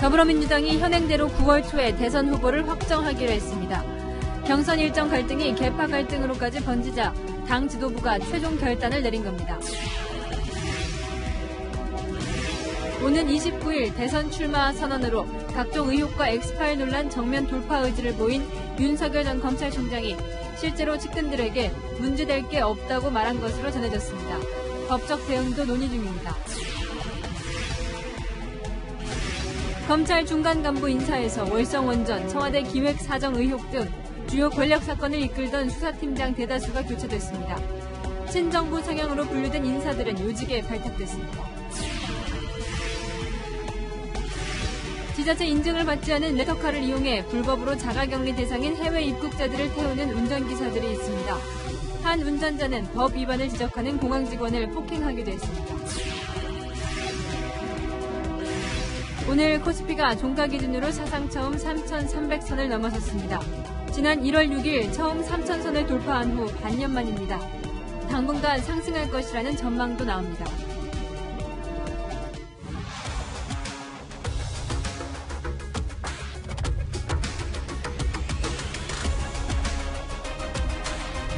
더불어민주당이 현행대로 9월 초에 대선 후보를 확정하기로 했습니다. 경선 일정 갈등이 계파 갈등으로까지 번지자 당 지도부가 최종 결단을 내린 겁니다. 오는 29일 대선 출마 선언으로 각종 의혹과 엑스파일 논란 정면 돌파 의지를 보인 윤석열 전 검찰총장이 실제로 측근들에게 문제될 게 없다고 말한 것으로 전해졌습니다. 법적 대응도 논의 중입니다. 검찰 중간 간부 인사에서 월성원전, 청와대 기획사정 의혹 등 주요 권력 사건을 이끌던 수사팀장 대다수가 교체됐습니다. 친정부 성향으로 분류된 인사들은 요직에 발탁됐습니다. 지자체 인증을 받지 않은 레터카를 이용해 불법으로 자가격리 대상인 해외 입국자들을 태우는 운전기사들이 있습니다. 한 운전자는 법 위반을 지적하는 공항 직원을 폭행하기도 했습니다. 오늘 코스피가 종가 기준으로 사상 처음 3,300선을 넘어섰습니다. 지난 1월 6일 처음 3,000선을 돌파한 후 반년 만입니다. 당분간 상승할 것이라는 전망도 나옵니다.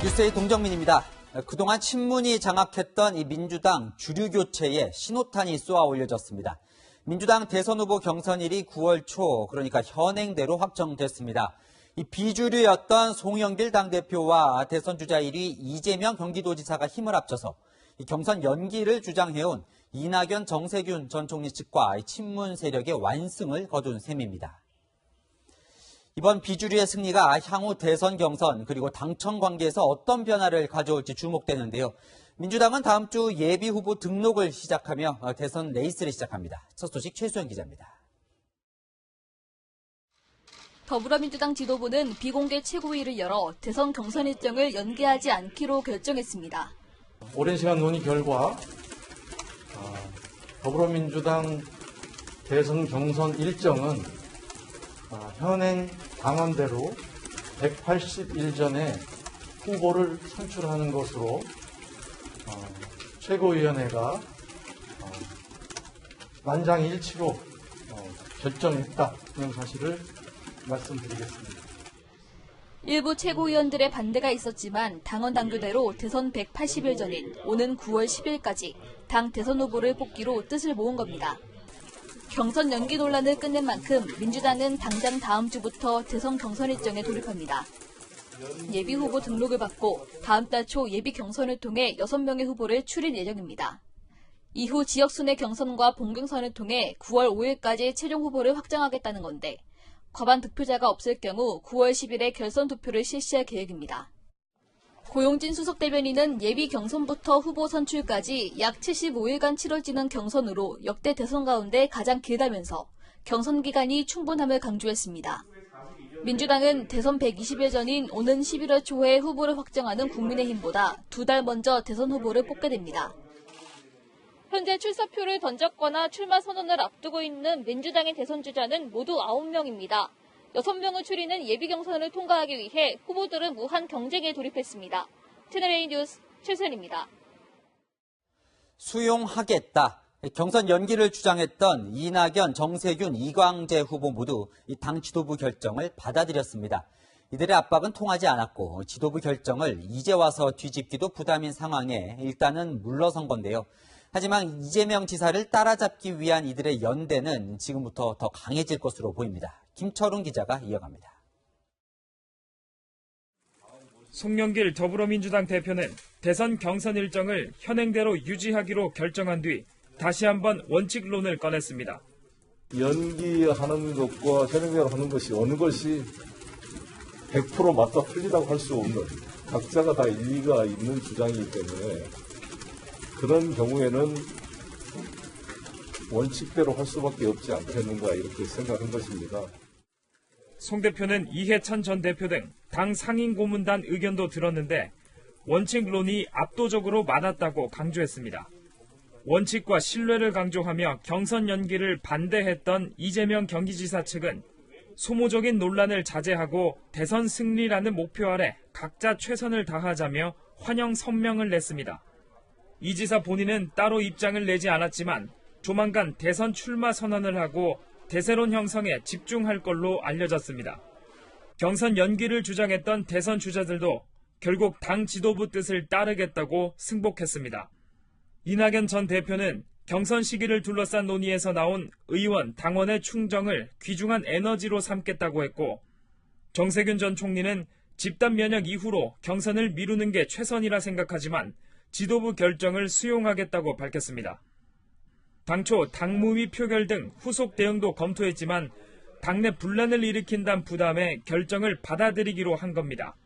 뉴스의 동정민입니다. 그동안 친문이 장악했던 이 민주당 주류 교체에 신호탄이 쏘아 올려졌습니다. 민주당 대선 후보 경선일이 9월 초, 그러니까 현행대로 확정됐습니다. 이 비주류였던 송영길 당대표와 대선 주자 1위 이재명 경기도지사가 힘을 합쳐서 이 경선 연기를 주장해온 이낙연, 정세균 전 총리 측과 친문 세력의 완승을 거둔 셈입니다. 이번 비주류의 승리가 향후 대선 경선 그리고 당청 관계에서 어떤 변화를 가져올지 주목되는데요. 민주당은 다음 주 예비 후보 등록을 시작하며 대선 레이스를 시작합니다. 첫 소식 최수연 기자입니다. 더불어민주당 지도부는 비공개 최고위를 열어 대선 경선 일정을 연기하지 않기로 결정했습니다. 오랜 시간 논의 결과 더불어민주당 대선 경선 일정은 현행 당헌대로 180일 전에 후보를 선출하는 것으로 최고위원회가 만장일치로 결정했다는 사실을 말씀드리겠습니다. 일부 최고위원들의 반대가 있었지만 당헌 당규대로 대선 180일 전인 오는 9월 10일까지 당 대선 후보를 뽑기로 뜻을 모은 겁니다. 경선 연기 논란을 끝낸 만큼 민주당은 당장 다음 주부터 대선 경선 일정에 돌입합니다. 예비 후보 등록을 받고 다음 달 초 예비 경선을 통해 6명의 후보를 추릴 예정입니다. 이후 지역 순회 경선과 본경선을 통해 9월 5일까지 최종 후보를 확정하겠다는 건데 과반 득표자가 없을 경우 9월 10일에 결선 투표를 실시할 계획입니다. 고용진 수석대변인은 예비 경선부터 후보 선출까지 약 75일간 치러지는 경선으로 역대 대선 가운데 가장 길다면서 경선 기간이 충분함을 강조했습니다. 민주당은 대선 120일 전인 오는 11월 초에 후보를 확정하는 국민의힘보다 2달 먼저 대선 후보를 뽑게 됩니다. 현재 출사표를 던졌거나 출마 선언을 앞두고 있는 민주당의 대선 주자는 모두 9명입니다. 6명을 추리는 예비 경선을 통과하기 위해 후보들은 무한 경쟁에 돌입했습니다. 채널A 뉴스 최수연입니다. 수용하겠다. 경선 연기를 주장했던 이낙연, 정세균, 이광재 후보 모두 당 지도부 결정을 받아들였습니다. 이들의 압박은 통하지 않았고 지도부 결정을 이제 와서 뒤집기도 부담인 상황에 일단은 물러선 건데요. 하지만 이재명 지사를 따라잡기 위한 이들의 연대는 지금부터 더 강해질 것으로 보입니다. 김철웅 기자가 이어갑니다. 송영길 더불어민주당 대표는 대선 경선 일정을 현행대로 유지하기로 결정한 뒤 다시 한번 원칙론을 꺼냈습니다. 연기하는 것과 현행대로 하는 것이 어느 것이 100% 맞다 틀리다고 할 수 없는 각자가 다 일리가 있는 주장이기 때문에 그런 경우에는 원칙대로 할 수밖에 없지 않겠는가 이렇게 생각한 것입니다. 송 대표는 이해찬 전 대표 등 당 상임고문단 의견도 들었는데 원칙론이 압도적으로 많았다고 강조했습니다. 원칙과 신뢰를 강조하며 경선 연기를 반대했던 이재명 경기지사 측은 소모적인 논란을 자제하고 대선 승리라는 목표 아래 각자 최선을 다하자며 환영 성명을 냈습니다. 이 지사 본인은 따로 입장을 내지 않았지만 조만간 대선 출마 선언을 하고 대세론 형성에 집중할 걸로 알려졌습니다. 경선 연기를 주장했던 대선 주자들도 결국 당 지도부 뜻을 따르겠다고 승복했습니다. 이낙연 전 대표는 경선 시기를 둘러싼 논의에서 나온 의원, 당원의 충정을 귀중한 에너지로 삼겠다고 했고, 정세균 전 총리는 집단 면역 이후로 경선을 미루는 게 최선이라 생각하지만 지도부 결정을 수용하겠다고 밝혔습니다. 당초 당무위 표결 등 후속 대응도 검토했지만 당내 분란을 일으킨다는 부담에 결정을 받아들이기로 한 겁니다.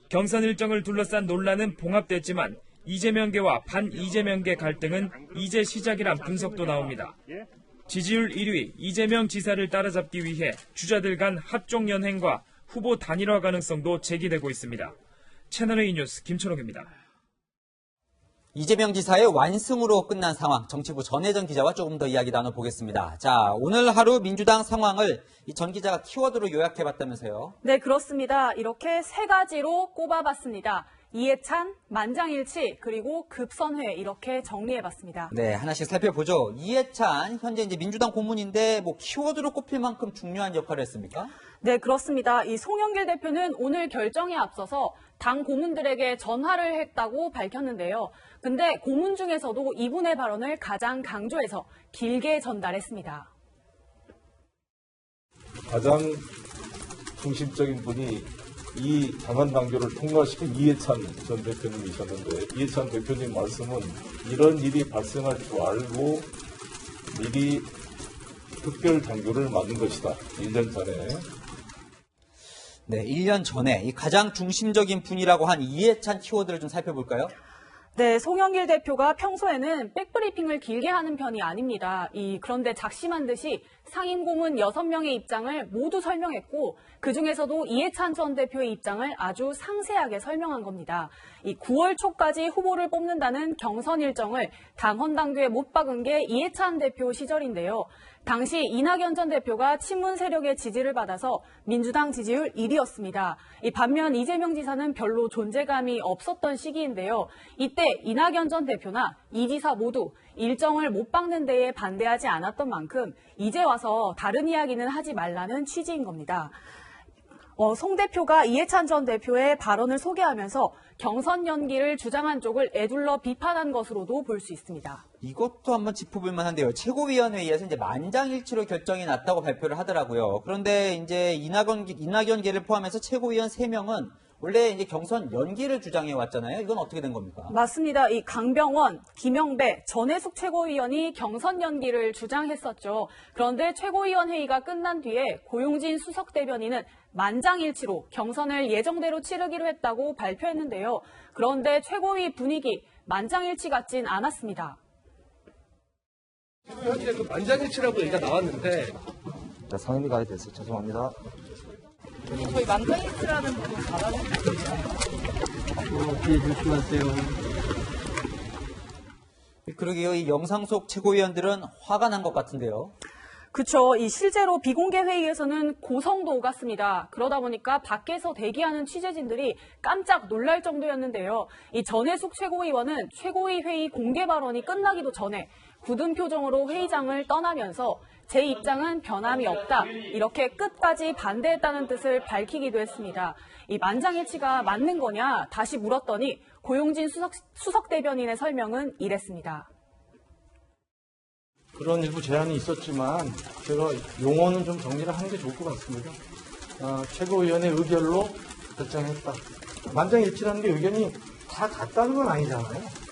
경선 일정을 둘러싼 논란은 봉합됐지만 이재명계와 반-이재명계 갈등은 이제 시작이란 분석도 나옵니다. 지지율 1위 이재명 지사를 따라잡기 위해 주자들 간 합종 연행과 후보 단일화 가능성도 제기되고 있습니다. 채널A 뉴스 김철욱입니다. 이재명 지사의 완승으로 끝난 상황, 정치부 전혜정 기자와 조금 더 이야기 나눠보겠습니다. 자, 오늘 하루 민주당 상황을 이 전 기자가 키워드로 요약해봤다면서요? 네, 그렇습니다. 이렇게 세 가지로 꼽아봤습니다. 이해찬, 만장일치, 그리고 급선회 이렇게 정리해봤습니다. 네, 하나씩 살펴보죠. 이해찬, 현재 이제 민주당 고문인데 뭐 키워드로 꼽힐 만큼 중요한 역할을 했습니까? 네, 그렇습니다. 이 송영길 대표는 오늘 결정에 앞서서 당 고문들에게 전화를 했다고 밝혔는데요. 근데 고문 중에서도 이분의 발언을 가장 강조해서 길게 전달했습니다. 가장 중심적인 분이 이 당헌 당규를 통과시킨 이해찬 전 대표님이셨는데, 이해찬 대표님 말씀은 이런 일이 발생할 줄 알고 미리 특별 당규를 만든 것이다. 1년 전에. 네, 1년 전에 이 가장 중심적인 분이라고 한 이해찬 키워드를 좀 살펴볼까요? 네, 송영길 대표가 평소에는 백브리핑을 길게 하는 편이 아닙니다. 그런데 작심한 듯이 상임고문 6명의 입장을 모두 설명했고, 그중에서도 이해찬 전 대표의 입장을 아주 상세하게 설명한 겁니다. 9월 초까지 후보를 뽑는다는 경선 일정을 당헌 당규에 못 박은 게 이해찬 대표 시절인데요. 당시 이낙연 전 대표가 친문 세력의 지지를 받아서 민주당 지지율 1위였습니다. 반면 이재명 지사는 별로 존재감이 없었던 시기인데요. 이때 이낙연 전 대표나 이 지사 모두 일정을 못 박는 데에 반대하지 않았던 만큼 이제 와서 다른 이야기는 하지 말라는 취지인 겁니다. 송 대표가 이해찬 전 대표의 발언을 소개하면서 경선 연기를 주장한 쪽을 애둘러 비판한 것으로도 볼 수 있습니다. 이것도 한번 짚어볼 만한데요. 최고위원회의에서 이제 만장일치로 결정이 났다고 발표를 하더라고요. 그런데 이제 이낙연계를 포함해서 최고위원 3명은 원래 이제 경선 연기를 주장해 왔잖아요. 이건 어떻게 된 겁니까? 맞습니다. 강병원, 김영배, 전해숙 최고위원이 경선 연기를 주장했었죠. 그런데 최고위원 회의가 끝난 뒤에 고용진 수석 대변인은 만장일치로 경선을 예정대로 치르기로 했다고 발표했는데요. 그런데 최고위 분위기 만장일치 같진 않았습니다. 최고위원회 만장일치라고 얘기가 나왔는데 상임위 가야 돼서 죄송합니다. 저희 만장일치라는 부분 받아주세요. 조심하세요. 그러게요. 이 영상 속 최고위원들은 화가 난 것 같은데요. 그렇죠. 실제로 비공개 회의에서는 고성도 오갔습니다. 그러다 보니까 밖에서 대기하는 취재진들이 깜짝 놀랄 정도였는데요. 전해숙 최고위원은 최고위 회의 공개 발언이 끝나기도 전에 굳은 표정으로 회의장을 떠나면서 제 입장은 변함이 없다. 이렇게 끝까지 반대했다는 뜻을 밝히기도 했습니다. 만장일치가 맞는 거냐 다시 물었더니 고용진 수석 대변인의 설명은 이랬습니다. 그런 일부 제안이 있었지만 제가 용어는 좀 정리를 하는 게 좋을 것 같습니다. 최고위원회 의결로 결정했다. 만장일치라는 게 의견이 다 같다는 건 아니잖아요.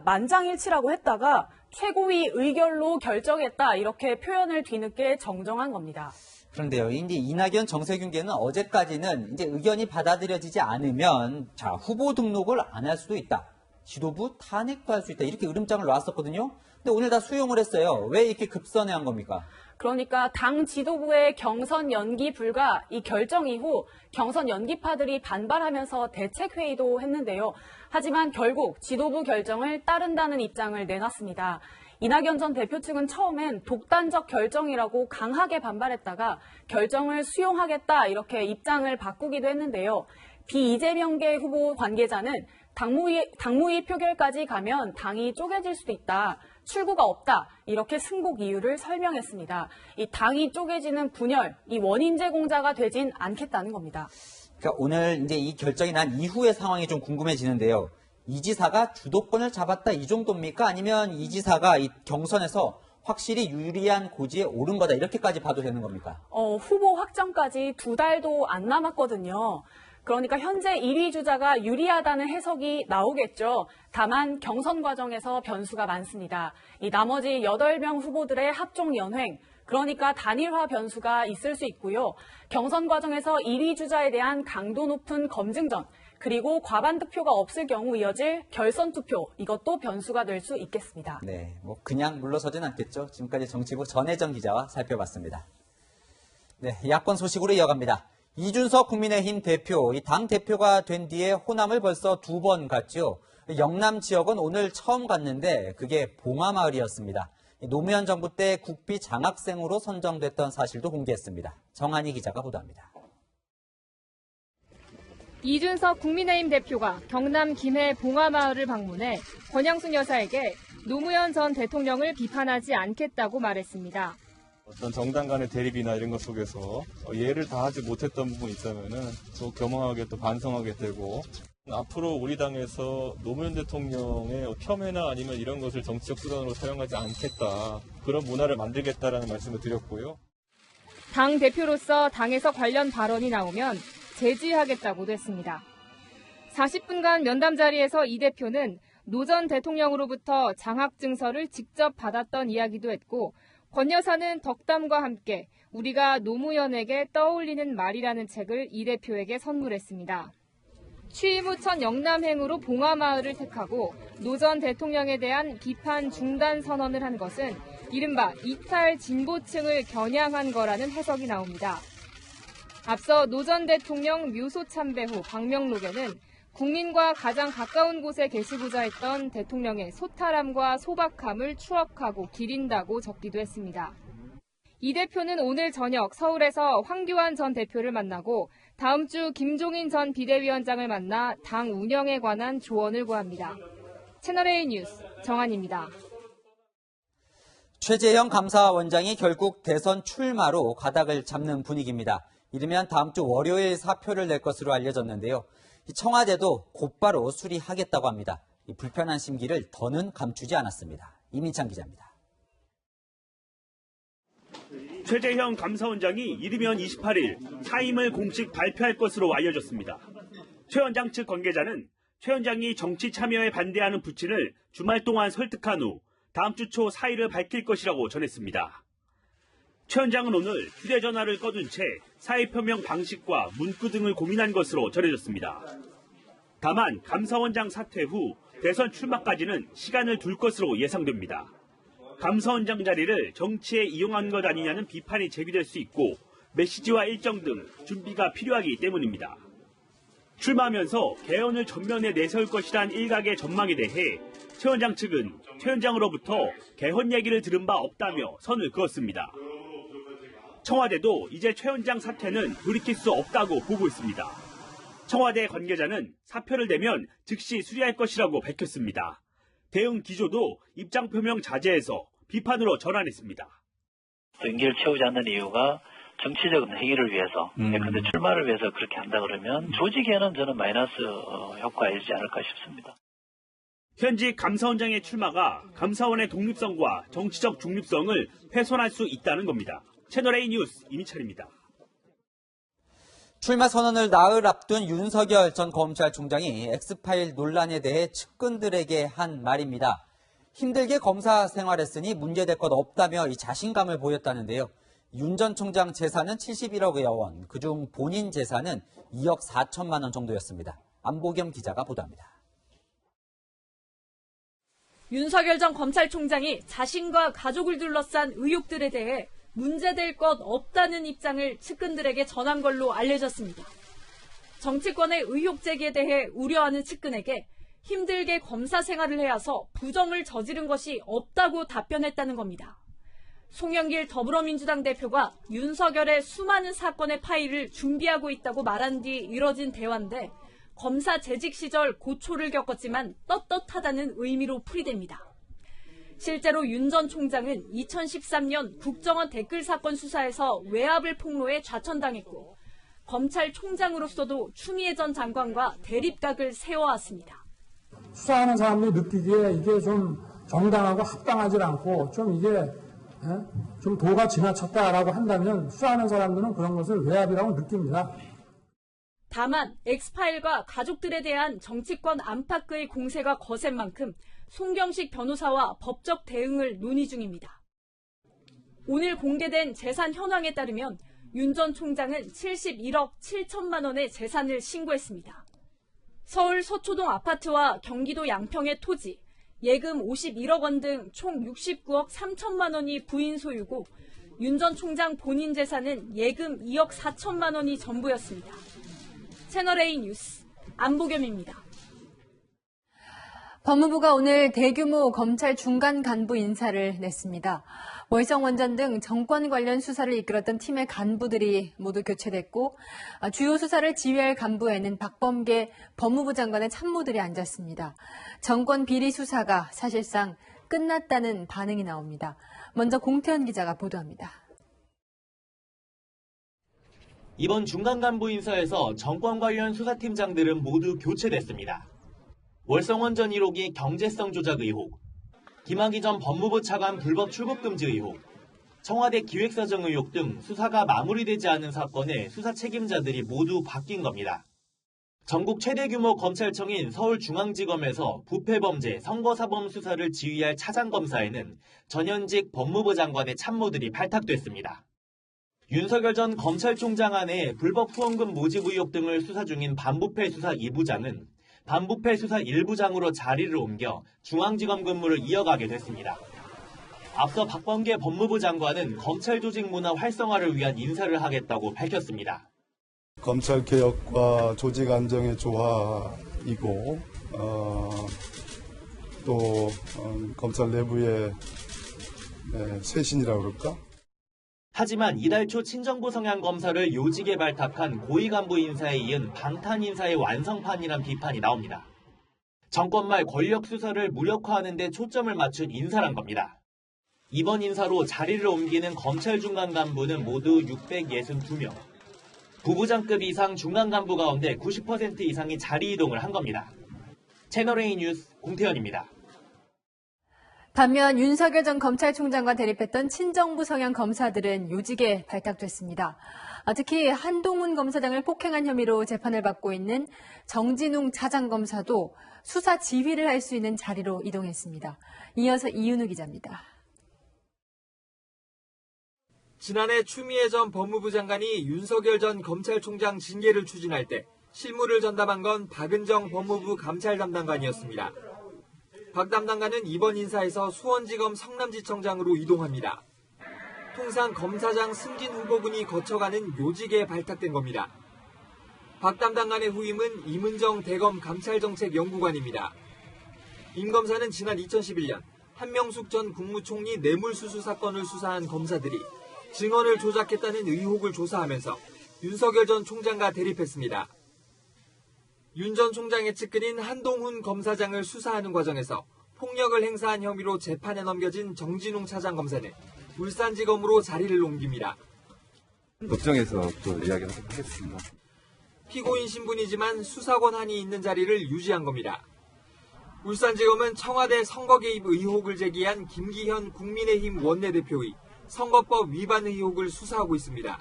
만장일치라고 했다가 최고위 의결로 결정했다 이렇게 표현을 뒤늦게 정정한 겁니다. 그런데요, 이제 이낙연, 정세균계는 어제까지는 이제 의견이 받아들여지지 않으면 후보 등록을 안 할 수도 있다. 지도부 탄핵도 할 수 있다. 이렇게 으름장을 놨었거든요. 근데 오늘 다 수용을 했어요. 왜 이렇게 급선회한 겁니까? 그러니까 당 지도부의 경선 연기 불가 이 결정 이후 경선 연기파들이 반발하면서 대책회의도 했는데요. 하지만 결국 지도부 결정을 따른다는 입장을 내놨습니다. 이낙연 전 대표 측은 처음엔 독단적 결정이라고 강하게 반발했다가 결정을 수용하겠다 이렇게 입장을 바꾸기도 했는데요. 비이재명계 후보 관계자는 당무위 표결까지 가면 당이 쪼개질 수도 있다. 출구가 없다. 이렇게 승복 이유를 설명했습니다. 이 당이 쪼개지는 분열, 이 원인 제공자가 되진 않겠다는 겁니다. 그러니까 오늘 이제 이 결정이 난 이후의 상황이 좀 궁금해지는데요. 이 지사가 주도권을 잡았다 이 정도입니까? 아니면 이 지사가 이 경선에서 확실히 유리한 고지에 오른 거다 이렇게까지 봐도 되는 겁니까? 후보 확정까지 2달도 안 남았거든요. 그러니까 현재 1위 주자가 유리하다는 해석이 나오겠죠. 다만 경선 과정에서 변수가 많습니다. 이 나머지 8명 후보들의 합종 연횡, 그러니까 단일화 변수가 있을 수 있고요. 경선 과정에서 1위 주자에 대한 강도 높은 검증전, 그리고 과반 득표가 없을 경우 이어질 결선 투표, 이것도 변수가 될 수 있겠습니다. 네, 뭐 그냥 물러서진 않겠죠. 지금까지 정치부 전혜정 기자와 살펴봤습니다. 네, 야권 소식으로 이어갑니다. 이준석 국민의힘 대표, 이 당 대표가 된 뒤에 호남을 벌써 2번 갔죠. 영남 지역은 오늘 처음 갔는데 그게 봉화마을이었습니다. 노무현 정부 때 국비 장학생으로 선정됐던 사실도 공개했습니다. 정한희 기자가 보도합니다. 이준석 국민의힘 대표가 경남 김해 봉화마을을 방문해 권양숙 여사에게 노무현 전 대통령을 비판하지 않겠다고 말했습니다. 어떤 정당 간의 대립이나 이런 것 속에서 예를 다하지 못했던 부분이 있다면은 또 겸허하게 또 반성하게 되고 앞으로 우리 당에서 노무현 대통령의 폄훼나 아니면 이런 것을 정치적 수단으로 사용하지 않겠다. 그런 문화를 만들겠다라는 말씀을 드렸고요. 당 대표로서 당에서 관련 발언이 나오면 제지하겠다고도 했습니다. 40분간 면담 자리에서 이 대표는 노 전 대통령으로부터 장학증서를 직접 받았던 이야기도 했고 권 여사는 덕담과 함께 우리가 노무현에게 떠올리는 말이라는 책을 이 대표에게 선물했습니다. 취임 후 첫 영남행으로 봉화마을을 택하고 노 전 대통령에 대한 비판 중단 선언을 한 것은 이른바 이탈 진보층을 겨냥한 거라는 해석이 나옵니다. 앞서 노 전 대통령 묘소 참배 후 방명록에는 국민과 가장 가까운 곳에 계시고자 했던 대통령의 소탈함과 소박함을 추억하고 기린다고 적기도 했습니다. 이 대표는 오늘 저녁 서울에서 황교안 전 대표를 만나고 다음 주 김종인 전 비대위원장을 만나 당 운영에 관한 조언을 구합니다. 채널A 뉴스 정한입니다. 최재형 감사원장이 결국 대선 출마로 가닥을 잡는 분위기입니다. 이르면 다음 주 월요일 사표를 낼 것으로 알려졌는데요. 청와대도 곧바로 수리하겠다고 합니다. 이 불편한 심기를 더는 감추지 않았습니다. 이민찬 기자입니다. 최재형 감사원장이 이르면 28일 사임을 공식 발표할 것으로 알려졌습니다. 최 원장 측 관계자는 최 원장이 정치 참여에 반대하는 부친을 주말 동안 설득한 후 다음 주 초 사의를 밝힐 것이라고 전했습니다. 최 원장은 오늘 휴대전화를 꺼둔 채 사의 표명 방식과 문구 등을 고민한 것으로 전해졌습니다. 다만 감사원장 사퇴 후 대선 출마까지는 시간을 둘 것으로 예상됩니다. 감사원장 자리를 정치에 이용한 것 아니냐는 비판이 제기될 수 있고 메시지와 일정 등 준비가 필요하기 때문입니다. 출마하면서 개헌을 전면에 내세울 것이란 일각의 전망에 대해 최 원장 측은 최 원장으로부터 개헌 얘기를 들은 바 없다며 선을 그었습니다. 청와대도 이제 최 원장 사퇴는 돌이킬 수 없다고 보고 있습니다. 청와대 관계자는 사표를 내면 즉시 수리할 것이라고 밝혔습니다. 대응 기조도 입장 표명 자제해서 비판으로 전환했습니다. 임기를 채우지 않는 이유가 정치적 행위를 위해서, 그런데 출마를 위해서 그렇게 한다 그러면 조직에는 저는 마이너스 효과가 있지 않을까 싶습니다. 현직 감사원장의 출마가 감사원의 독립성과 정치적 중립성을 훼손할 수 있다는 겁니다. 채널A 뉴스 이민철입니다. 출마 선언을 나흘 앞둔 윤석열 전 검찰총장이 엑스파일 논란에 대해 측근들에게 한 말입니다. 힘들게 검사 생활했으니 문제될 것 없다며 이 자신감을 보였다는데요. 윤 전 총장 재산은 71억여 원, 그중 본인 재산은 2억 4천만 원 정도였습니다. 안보겸 기자가 보도합니다. 윤석열 전 검찰총장이 자신과 가족을 둘러싼 의혹들에 대해 문제될 것 없다는 입장을 측근들에게 전한 걸로 알려졌습니다. 정치권의 의혹 제기에 대해 우려하는 측근에게 힘들게 검사 생활을 해와서 부정을 저지른 것이 없다고 답변했다는 겁니다. 송영길 더불어민주당 대표가 윤석열의 수많은 사건의 파일을 준비하고 있다고 말한 뒤 이뤄진 대화인데 검사 재직 시절 고초를 겪었지만 떳떳하다는 의미로 풀이됩니다. 실제로 윤 전 총장은 2013년 국정원 댓글 사건 수사에서 외압을 폭로해 좌천당했고 검찰총장으로서도 추미애 전 장관과 대립각을 세워왔습니다. 수사하는 사람들이 느끼기에 이게 좀 정당하고 합당하지 않고 좀 이게 좀 도가 지나쳤다라고 한다면 수사하는 사람들은 그런 것을 외압이라고 느낍니다. 다만 엑스파일과 가족들에 대한 정치권 안팎의 공세가 거센 만큼 송경식 변호사와 법적 대응을 논의 중입니다. 오늘 공개된 재산 현황에 따르면 윤 전 총장은 71억 7천만 원의 재산을 신고했습니다. 서울 서초동 아파트와 경기도 양평의 토지, 예금 51억 원 등 총 69억 3천만 원이 부인 소유고 윤 전 총장 본인 재산은 예금 2억 4천만 원이 전부였습니다. 채널A 뉴스 안보겸입니다. 법무부가 오늘 대규모 검찰 중간 간부 인사를 냈습니다. 월성 원전 등 정권 관련 수사를 이끌었던 팀의 간부들이 모두 교체됐고 주요 수사를 지휘할 간부에는 박범계 법무부 장관의 참모들이 앉았습니다. 정권 비리 수사가 사실상 끝났다는 반응이 나옵니다. 먼저 공태현 기자가 보도합니다. 이번 중간 간부 인사에서 정권 관련 수사팀장들은 모두 교체됐습니다. 월성원전 1호기 경제성 조작 의혹, 김학의 전 법무부 차관 불법 출국 금지 의혹, 청와대 기획사정 의혹 등 수사가 마무리되지 않은 사건의 수사 책임자들이 모두 바뀐 겁니다. 전국 최대 규모 검찰청인 서울중앙지검에서 부패범죄, 선거사범 수사를 지휘할 차장검사에는 전현직 법무부 장관의 참모들이 발탁됐습니다. 윤석열 전 검찰총장 안에 불법 후원금 모집 의혹 등을 수사 중인 반부패 수사 2부장은 반부패 수사 1부장으로 자리를 옮겨 중앙지검 근무를 이어가게 됐습니다. 앞서 박범계 법무부 장관은 검찰 조직 문화 활성화를 위한 인사를 하겠다고 밝혔습니다. 검찰 개혁과 조직 안정의 조화이고 또 검찰 내부의 쇄신이라고 그럴까? 하지만 이달 초 친정부 성향 검사를 요직에 발탁한 고위 간부 인사에 이은 방탄 인사의 완성판이란 비판이 나옵니다. 정권 말 권력 수사를 무력화하는 데 초점을 맞춘 인사란 겁니다. 이번 인사로 자리를 옮기는 검찰 중간 간부는 모두 662명. 부부장급 이상 중간 간부 가운데 90% 이상이 자리 이동을 한 겁니다. 채널A 뉴스 공태현입니다. 반면 윤석열 전 검찰총장과 대립했던 친정부 성향 검사들은 요직에 발탁됐습니다. 특히 한동훈 검사장을 폭행한 혐의로 재판을 받고 있는 정진웅 차장검사도 수사 지휘를 할 수 있는 자리로 이동했습니다. 이어서 이윤우 기자입니다. 지난해 추미애 전 법무부 장관이 윤석열 전 검찰총장 징계를 추진할 때 실무를 전담한 건 박은정 법무부 감찰 담당관이었습니다. 박 담당관은 이번 인사에서 수원지검 성남지청장으로 이동합니다. 통상 검사장 승진 후보군이 거쳐가는 요직에 발탁된 겁니다. 박 담당관의 후임은 임은정 대검 감찰정책연구관입니다. 임 검사는 지난 2011년 한명숙 전 국무총리 뇌물수수 사건을 수사한 검사들이 증언을 조작했다는 의혹을 조사하면서 윤석열 전 총장과 대립했습니다. 윤 전 총장의 측근인 한동훈 검사장을 수사하는 과정에서 폭력을 행사한 혐의로 재판에 넘겨진 정진웅 차장검사는 울산지검으로 자리를 옮깁니다. 법정에서 또 이야기하도록 하겠습니다. 피고인 신분이지만 수사 권한이 있는 자리를 유지한 겁니다. 울산지검은 청와대 선거 개입 의혹을 제기한 김기현 국민의힘 원내대표의 선거법 위반 의혹을 수사하고 있습니다.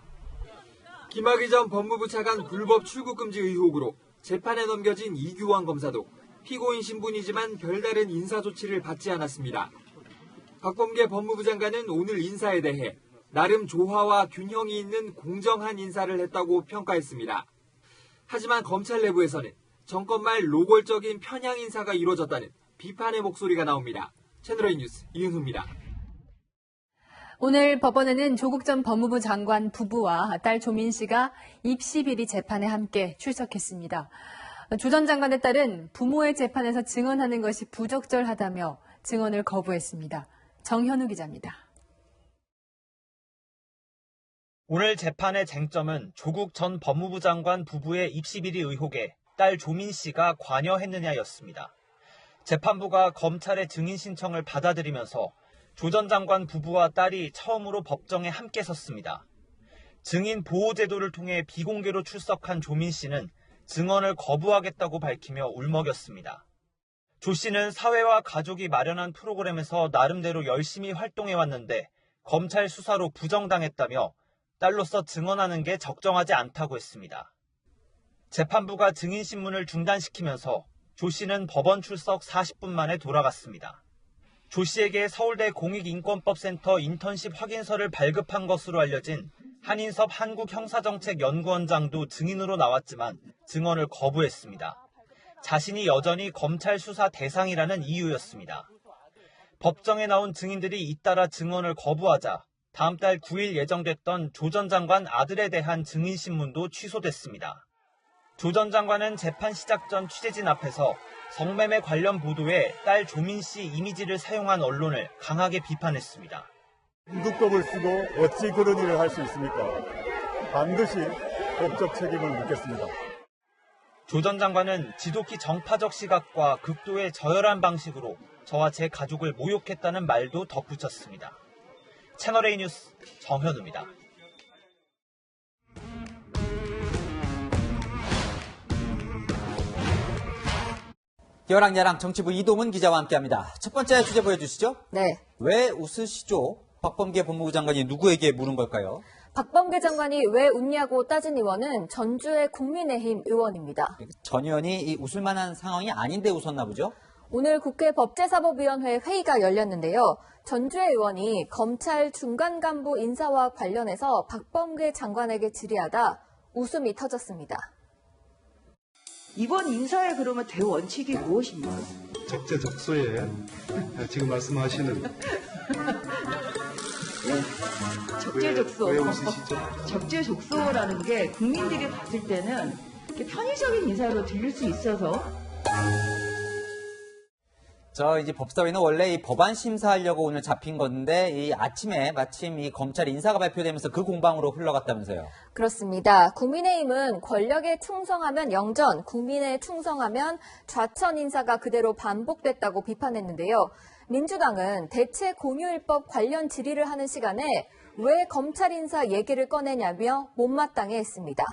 김학의 전 법무부 차관 불법 출국 금지 의혹으로 재판에 넘겨진 이규환 검사도 피고인 신분이지만 별다른 인사 조치를 받지 않았습니다. 박범계 법무부 장관은 오늘 인사에 대해 나름 조화와 균형이 있는 공정한 인사를 했다고 평가했습니다. 하지만 검찰 내부에서는 정권 말 노골적인 편향 인사가 이루어졌다는 비판의 목소리가 나옵니다. 채널A 뉴스 이윤우입니다. 오늘 법원에는 조국 전 법무부 장관 부부와 딸 조민 씨가 입시 비리 재판에 함께 출석했습니다. 조 전 장관의 딸은 부모의 재판에서 증언하는 것이 부적절하다며 증언을 거부했습니다. 정현우 기자입니다. 오늘 재판의 쟁점은 조국 전 법무부 장관 부부의 입시 비리 의혹에 딸 조민 씨가 관여했느냐였습니다. 재판부가 검찰의 증인 신청을 받아들이면서 조 전 장관 부부와 딸이 처음으로 법정에 함께 섰습니다. 증인 보호 제도를 통해 비공개로 출석한 조민 씨는 증언을 거부하겠다고 밝히며 울먹였습니다. 조 씨는 사회와 가족이 마련한 프로그램에서 나름대로 열심히 활동해왔는데 검찰 수사로 부정당했다며 딸로서 증언하는 게 적정하지 않다고 했습니다. 재판부가 증인신문을 중단시키면서 조 씨는 법원 출석 40분 만에 돌아갔습니다. 조 씨에게 서울대 공익인권법센터 인턴십 확인서를 발급한 것으로 알려진 한인섭 한국형사정책연구원장도 증인으로 나왔지만 증언을 거부했습니다. 자신이 여전히 검찰 수사 대상이라는 이유였습니다. 법정에 나온 증인들이 잇따라 증언을 거부하자 다음 달 9일 예정됐던 조 전 장관 아들에 대한 증인신문도 취소됐습니다. 조 전 장관은 재판 시작 전 취재진 앞에서 성매매 관련 보도에 딸 조민 씨 이미지를 사용한 언론을 강하게 비판했습니다. 인국법을 쓰고 어찌 그런 일을 할 수 있습니까? 반드시 법적 책임을 묻겠습니다. 조 전 장관은 지독히 정파적 시각과 극도의 저열한 방식으로 저와 제 가족을 모욕했다는 말도 덧붙였습니다. 채널A 뉴스 정현우입니다. 여랑야랑 정치부 이동훈 기자와 함께합니다. 첫 번째 주제 보여주시죠. 네. 왜 웃으시죠? 박범계 법무부 장관이 누구에게 물은 걸까요? 박범계 장관이 왜 웃냐고 따진 의원은 전주의 국민의힘 의원입니다. 전 의원이 웃을 만한 상황이 아닌데 웃었나 보죠? 오늘 국회 법제사법위원회 회의가 열렸는데요. 전주의 의원이 검찰 중간 간부 인사와 관련해서 박범계 장관에게 질의하다 웃음이 터졌습니다. 이번 인사에 그러면 대원칙이 무엇입니까? 적재적소에 지금 말씀하시는 적재적소. 왜 웃으시죠? 적재적소라는 게 국민들이 봤을 때는 편의적인 인사로 들릴 수 있어서. 이제 법사위는 원래 이 법안 심사하려고 오늘 잡힌 건데 이 아침에 마침 이 검찰 인사가 발표되면서 그 공방으로 흘러갔다면서요. 그렇습니다. 국민의힘은 권력에 충성하면 영전, 국민에 충성하면 좌천 인사가 그대로 반복됐다고 비판했는데요. 민주당은 대체 공유일법 관련 질의를 하는 시간에 왜 검찰 인사 얘기를 꺼내냐며 못마땅해 했습니다.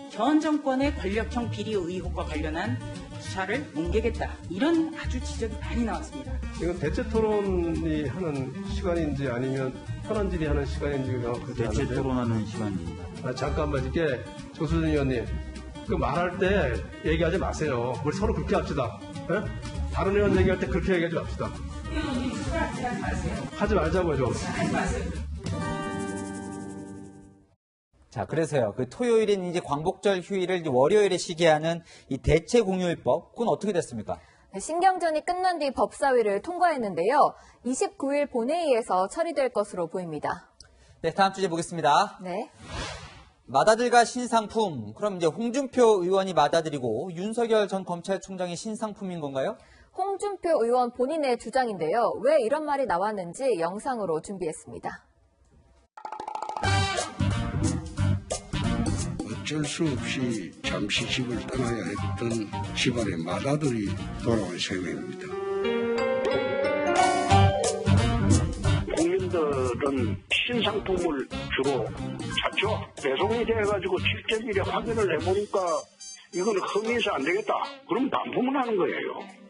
전 정권의 권력형 비리 의혹과 관련한 수사를 뭉개겠다. 이런 아주 지적이 많이 나왔습니다. 이건 대체 토론이 하는 시간인지 아니면 현안 질의하는 시간인지 명확하지 않은데. 대체 토론하는 시간입니다. 잠깐만 이게 조수진 의원님 그 말할 때 얘기하지 마세요. 우리 서로 그렇게 합시다. 네? 다른 의원 얘기할 때 그렇게 얘기하지 맙시다. 하지 말자고요. 좀. 하지 마세요. 자, 그래서요. 그 토요일인 이제 광복절 휴일을 이제 월요일에 쉬게 하는 이 대체 공휴일법, 그건 어떻게 됐습니까? 신경전이 끝난 뒤 법사위를 통과했는데요. 29일 본회의에서 처리될 것으로 보입니다. 네, 다음 주제 보겠습니다. 네. 맏아들과 신상품, 그럼 이제 홍준표 의원이 맏아들이고 윤석열 전 검찰총장이 신상품인 건가요? 홍준표 의원 본인의 주장인데요. 왜 이런 말이 나왔는지 영상으로 준비했습니다. 어쩔 수 없이 잠시 집을 떠나야 했던 집안의 맏아들이 돌아온 셈입니다. 국민들은 신상품을 주로 찾죠. 배송이 돼가지고 실제일에 확인을 해보니까 이건 흠의해서 안 되겠다. 그럼 반품을 하는 거예요.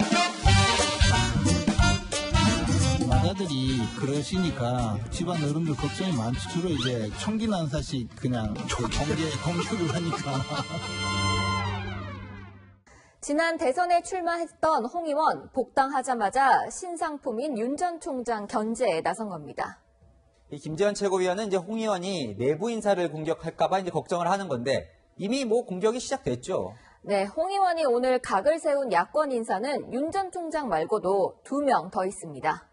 맏아들이 그러시니까 집안 어른들 걱정이 많죠. 주로 이제 총기 난사식 그냥 공격을 하니까. 지난 대선에 출마했던 홍 의원 복당하자마자 신상품인 윤 전 총장 견제에 나선 겁니다. 이 김재원 최고위원은 이제 홍 의원이 내부 인사를 공격할까봐 이제 걱정을 하는 건데 이미 공격이 시작됐죠. 네, 홍 의원이 오늘 각을 세운 야권 인사는 윤 전 총장 말고도 2명 더 있습니다.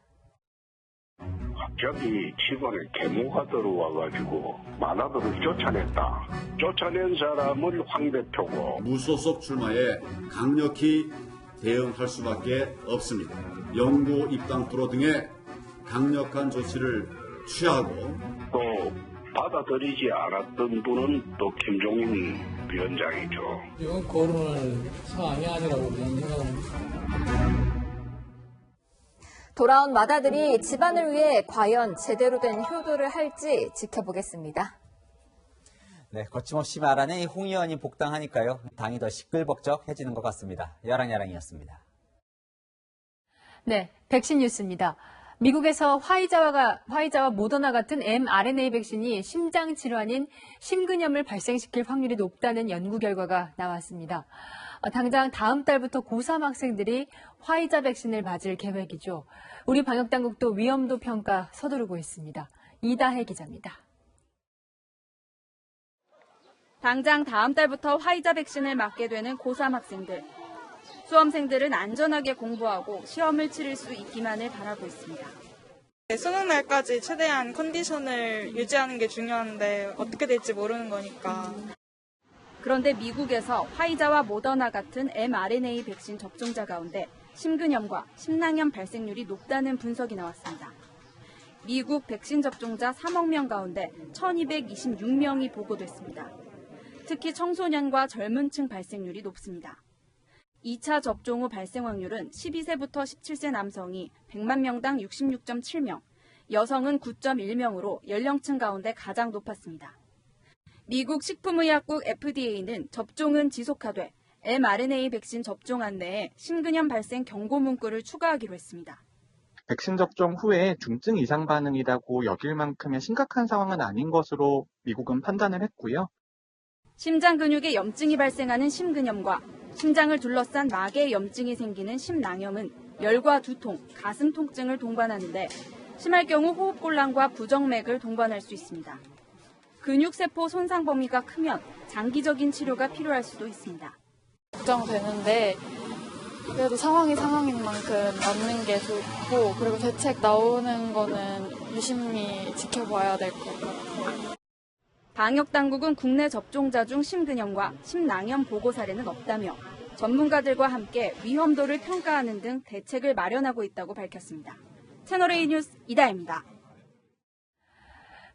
갑자기 집안에 계모가 들어와가지고 맏아들을 쫓아냈다. 쫓아낸 사람을 황 대표고 무소속 출마에 강력히 대응할 수밖에 없습니다. 영구 입당 불허 등의 강력한 조치를 취하고 또 받아들이지 않았던 분은 또 김종인 위원장이죠. 이건 거론할 사안이 아니라고 저는 생각합니다. 돌아온 마다들이 집안을 위해 과연 제대로 된 효도를 할지 지켜보겠습니다. 네, 거침없이 말하는 이 홍 의원이 복당하니까요. 당이 더 시끌벅적해지는 것 같습니다. 야랑야랑이었습니다. 네, 백신 뉴스입니다. 미국에서 화이자와 모더나 같은 mRNA 백신이 심장 질환인 심근염을 발생시킬 확률이 높다는 연구 결과가 나왔습니다. 당장 다음 달부터 고3 학생들이 화이자 백신을 맞을 계획이죠. 우리 방역당국도 위험도 평가 서두르고 있습니다. 이다혜 기자입니다. 당장 다음 달부터 화이자 백신을 맞게 되는 고3 학생들. 수험생들은 안전하게 공부하고 시험을 치를 수 있기만을 바라고 있습니다. 수능 날까지 최대한 컨디션을 유지하는 게 중요한데 어떻게 될지 모르는 거니까. 그런데 미국에서 화이자와 모더나 같은 mRNA 백신 접종자 가운데 심근염과 심낭염 발생률이 높다는 분석이 나왔습니다. 미국 백신 접종자 3억 명 가운데 1,226명이 보고됐습니다. 특히 청소년과 젊은 층 발생률이 높습니다. 2차 접종 후 발생 확률은 12세부터 17세 남성이 100만 명당 66.7명, 여성은 9.1명으로 연령층 가운데 가장 높았습니다. 미국 식품의약국 FDA는 접종은 지속하되 mRNA 백신 접종 안내에 심근염 발생 경고 문구를 추가하기로 했습니다. 백신 접종 후에 중증 이상 반응이라고 여길 만큼의 심각한 상황은 아닌 것으로 미국은 판단을 했고요. 심장 근육에 염증이 발생하는 심근염과 심장을 둘러싼 막에 염증이 생기는 심낭염은 열과 두통, 가슴 통증을 동반하는데 심할 경우 호흡곤란과 부정맥을 동반할 수 있습니다. 근육세포 손상 범위가 크면 장기적인 치료가 필요할 수도 있습니다. 걱정되는데 그래도 상황이 상황인 만큼 맞는 게 좋고 그리고 대책 나오는 거는 유심히 지켜봐야 될 것 같아요. 방역당국은 국내 접종자 중 심근염과 심낭염 보고 사례는 없다며 전문가들과 함께 위험도를 평가하는 등 대책을 마련하고 있다고 밝혔습니다. 채널A 뉴스 이다혜입니다.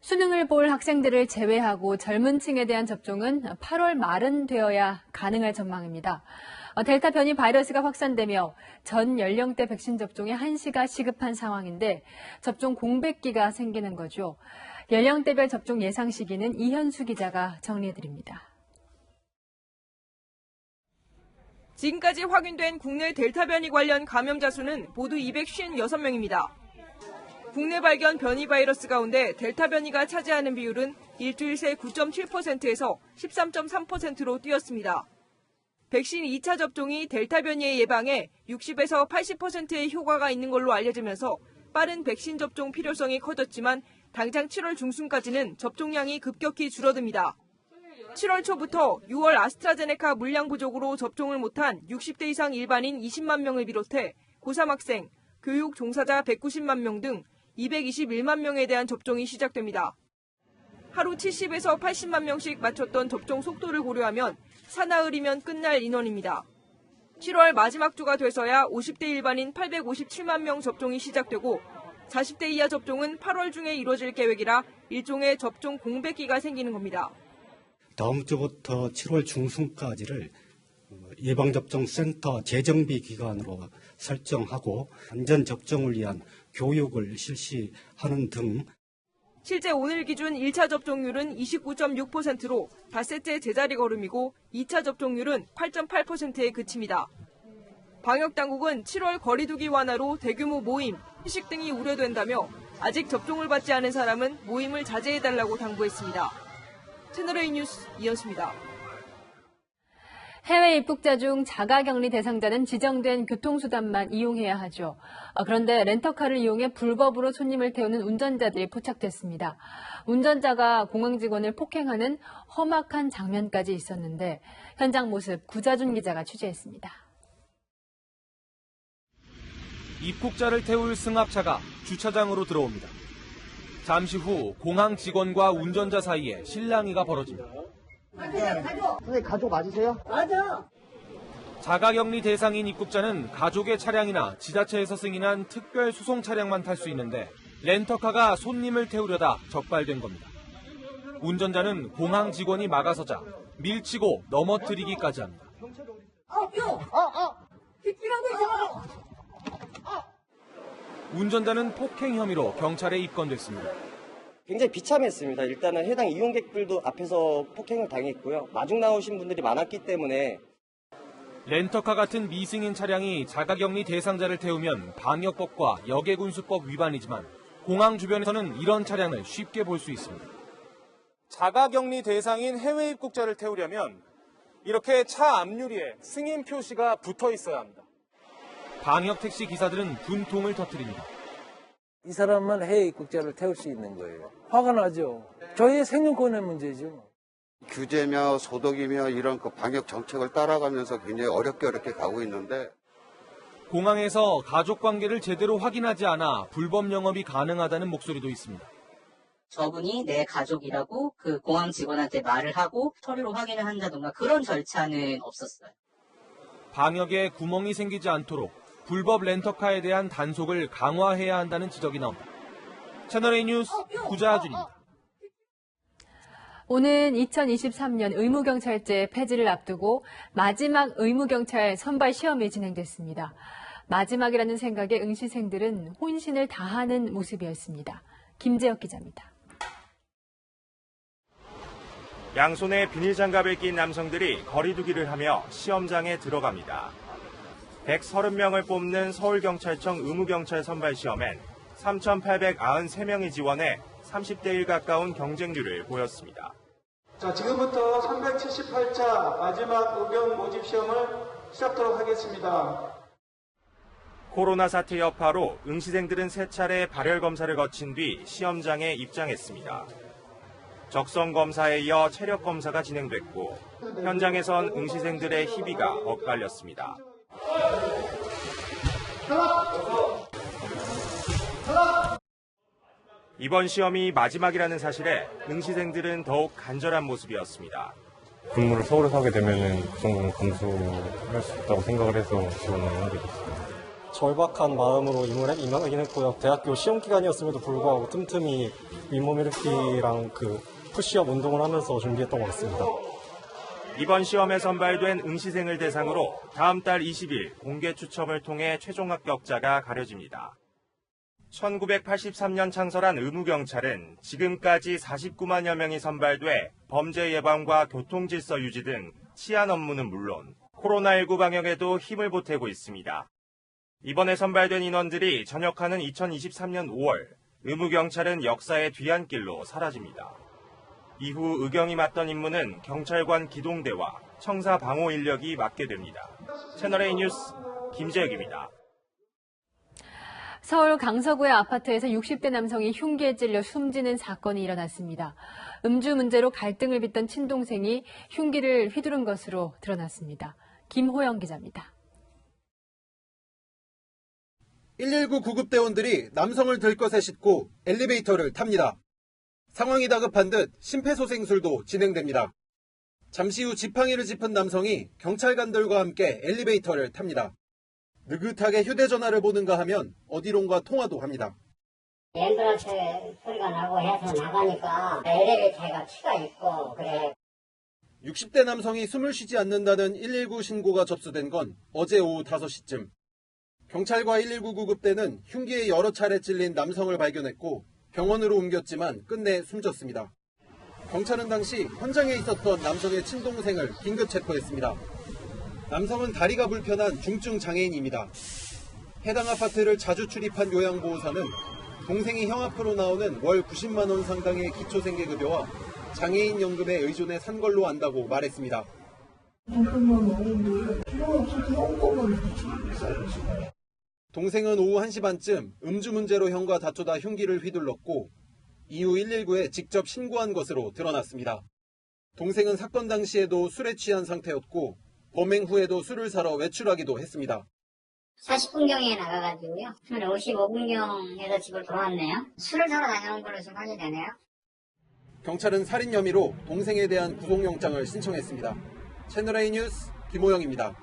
수능을 볼 학생들을 제외하고 젊은 층에 대한 접종은 8월 말은 되어야 가능할 전망입니다. 델타 변이 바이러스가 확산되며 전 연령대 백신 접종에 한시가 시급한 상황인데 접종 공백기가 생기는 거죠. 연령대별 접종 예상 시기는 이현수 기자가 정리해드립니다. 지금까지 확인된 국내 델타 변이 관련 감염자 수는 모두 256명입니다. 국내 발견 변이 바이러스 가운데 델타 변이가 차지하는 비율은 일주일 새 9.7%에서 13.3%로 뛰었습니다. 백신 2차 접종이 델타 변이의 예방에 60에서 80%의 효과가 있는 걸로 알려지면서 빠른 백신 접종 필요성이 커졌지만 당장 7월 중순까지는 접종량이 급격히 줄어듭니다. 7월 초부터 6월 아스트라제네카 물량 부족으로 접종을 못한 60대 이상 일반인 20만 명을 비롯해 고3 학생, 교육 종사자 190만 명 등 221만 명에 대한 접종이 시작됩니다. 하루 70에서 80만 명씩 맞췄던 접종 속도를 고려하면 사나흘이면 끝날 인원입니다. 7월 마지막 주가 돼서야 50대 일반인 857만 명 접종이 시작되고 40대 이하 접종은 8월 중에 이루어질 계획이라 일종의 접종 공백기가 생기는 겁니다. 다음 주부터 7월 중순까지를 예방접종센터 재정비 기간으로 설정하고 안전접종을 위한 교육을 실시하는 등 실제 오늘 기준 1차 접종률은 29.6%로 닷새째 제자리 걸음이고 2차 접종률은 8.8%에 그칩니다. 방역당국은 7월 거리두기 완화로 대규모 모임, 회식 등이 우려된다며 아직 접종을 받지 않은 사람은 모임을 자제해달라고 당부했습니다. 채널A 뉴스 이현수입니다. 해외 입국자 중 자가격리 대상자는 지정된 교통수단만 이용해야 하죠. 그런데 렌터카를 이용해 불법으로 손님을 태우는 운전자들이 포착됐습니다. 운전자가 공항 직원을 폭행하는 험악한 장면까지 있었는데 현장 모습 구자준 기자가 취재했습니다. 입국자를 태울 승합차가 주차장으로 들어옵니다. 잠시 후 공항 직원과 운전자 사이에 실랑이가 벌어집니다. 선생님 가족 맞으세요? 맞아. 자가격리 대상인 입국자는 가족의 차량이나 지자체에서 승인한 특별 수송 차량만 탈 수 있는데 렌터카가 손님을 태우려다 적발된 겁니다. 운전자는 공항 직원이 막아서자 밀치고 넘어뜨리기까지 합니다. 운전자는 폭행 혐의로 경찰에 입건됐습니다. 굉장히 비참했습니다. 일단은 해당 이용객들도 앞에서 폭행을 당했고요. 마중 나오신 분들이 많았기 때문에 렌터카 같은 미승인 차량이 자가격리 대상자를 태우면 방역법과 여객운수법 위반이지만 공항 주변에서는 이런 차량을 쉽게 볼 수 있습니다. 자가격리 대상인 해외 입국자를 태우려면 이렇게 차 앞유리에 승인 표시가 붙어 있어야 합니다. 방역 택시 기사들은 분통을 터뜨립니다. 이 사람만 해외 입국자를 태울 수 있는 거예요. 화가 나죠. 저희의 생존권의 문제죠. 규제며 소독이며 이런 그 방역 정책을 따라가면서 굉장히 어렵게 가고 있는데 공항에서 가족 관계를 제대로 확인하지 않아 불법 영업이 가능하다는 목소리도 있습니다. 저분이 내 가족이라고 그 공항 직원한테 말을 하고 서류로 확인을 한다던가 그런 절차는 없었어요. 방역에 구멍이 생기지 않도록 불법 렌터카에 대한 단속을 강화해야 한다는 지적이 나옵니다. 채널A 뉴스 구자준입니다. 오는 2023년 의무경찰제 폐지를 앞두고 마지막 의무경찰 선발 시험이 진행됐습니다. 마지막이라는 생각에 응시생들은 혼신을 다하는 모습이었습니다. 김재혁 기자입니다. 양손에 비닐장갑을 낀 남성들이 거리두기를 하며 시험장에 들어갑니다. 130명을 뽑는 서울경찰청 의무경찰 선발시험엔 3,893명이 지원해 30대 1 가까운 경쟁률을 보였습니다. 자, 지금부터 378차 마지막 의경 모집 시험을 시작하도록 하겠습니다. 코로나 사태 여파로 응시생들은 3차례 발열 검사를 거친 뒤 시험장에 입장했습니다. 적성 검사에 이어 체력 검사가 진행됐고 현장에선 응시생들의 희비가 엇갈렸습니다. 이번 시험이 마지막이라는 사실에 응시생들은 더욱 간절한 모습이었습니다. 근무를 서울에서 하게 되면 그 정도는 감수할 수 있다고 생각을 해서 지원을 하게 됐습니다. 절박한 마음으로 임하긴 했고요. 대학교 시험 기간이었음에도 불구하고 틈틈이 윗몸 일으키랑 그 푸시업 운동을 하면서 준비했던 것 같습니다. 이번 시험에 선발된 응시생을 대상으로 다음 달 20일 공개 추첨을 통해 최종 합격자가 가려집니다. 1983년 창설한 의무경찰은 지금까지 49만여 명이 선발돼 범죄 예방과 교통질서 유지 등 치안 업무는 물론 코로나19 방역에도 힘을 보태고 있습니다. 이번에 선발된 인원들이 전역하는 2023년 5월 의무경찰은 역사의 뒤안길로 사라집니다. 이후 의경이 맡던 임무는 경찰관 기동대와 청사 방호 인력이 맡게 됩니다. 채널A 뉴스 김재혁입니다. 서울 강서구의 아파트에서 60대 남성이 흉기에 찔려 숨지는 사건이 일어났습니다. 음주 문제로 갈등을 빚던 친동생이 흉기를 휘두른 것으로 드러났습니다. 김호영 기자입니다. 119 구급대원들이 남성을 들것에 싣고 엘리베이터를 탑니다. 상황이 다급한 듯 심폐소생술도 진행됩니다. 잠시 후 지팡이를 짚은 남성이 경찰관들과 함께 엘리베이터를 탑니다. 느긋하게 휴대전화를 보는가 하면 어디론가 통화도 합니다. 앰뷸런스 소리가 나고 해서 나가니까 엘리베이터가 치가 있고 그래. 60대 남성이 숨을 쉬지 않는다는 119 신고가 접수된 건 어제 오후 5시쯤. 경찰과 119 구급대는 흉기에 여러 차례 찔린 남성을 발견했고 병원으로 옮겼지만 끝내 숨졌습니다. 경찰은 당시 현장에 있었던 남성의 친동생을 긴급 체포했습니다. 남성은 다리가 불편한 중증 장애인입니다. 해당 아파트를 자주 출입한 요양보호사는 동생이 형 앞으로 나오는 월 90만 원 상당의 기초생계급여와 장애인 연금에 의존해 산 걸로 안다고 말했습니다. 동생은 오후 1시 반쯤 음주 문제로 형과 다투다 흉기를 휘둘렀고 이후 119에 직접 신고한 것으로 드러났습니다. 동생은 사건 당시에도 술에 취한 상태였고 범행 후에도 술을 사러 외출하기도 했습니다. 40분경에 나가가지고요. 55분경에서 집을 돌아왔네요. 술을 사러 다녀온 걸로 좀 확인되네요. 경찰은 살인 혐의로 동생에 대한 구속영장을 신청했습니다. 채널A 뉴스 김호영입니다.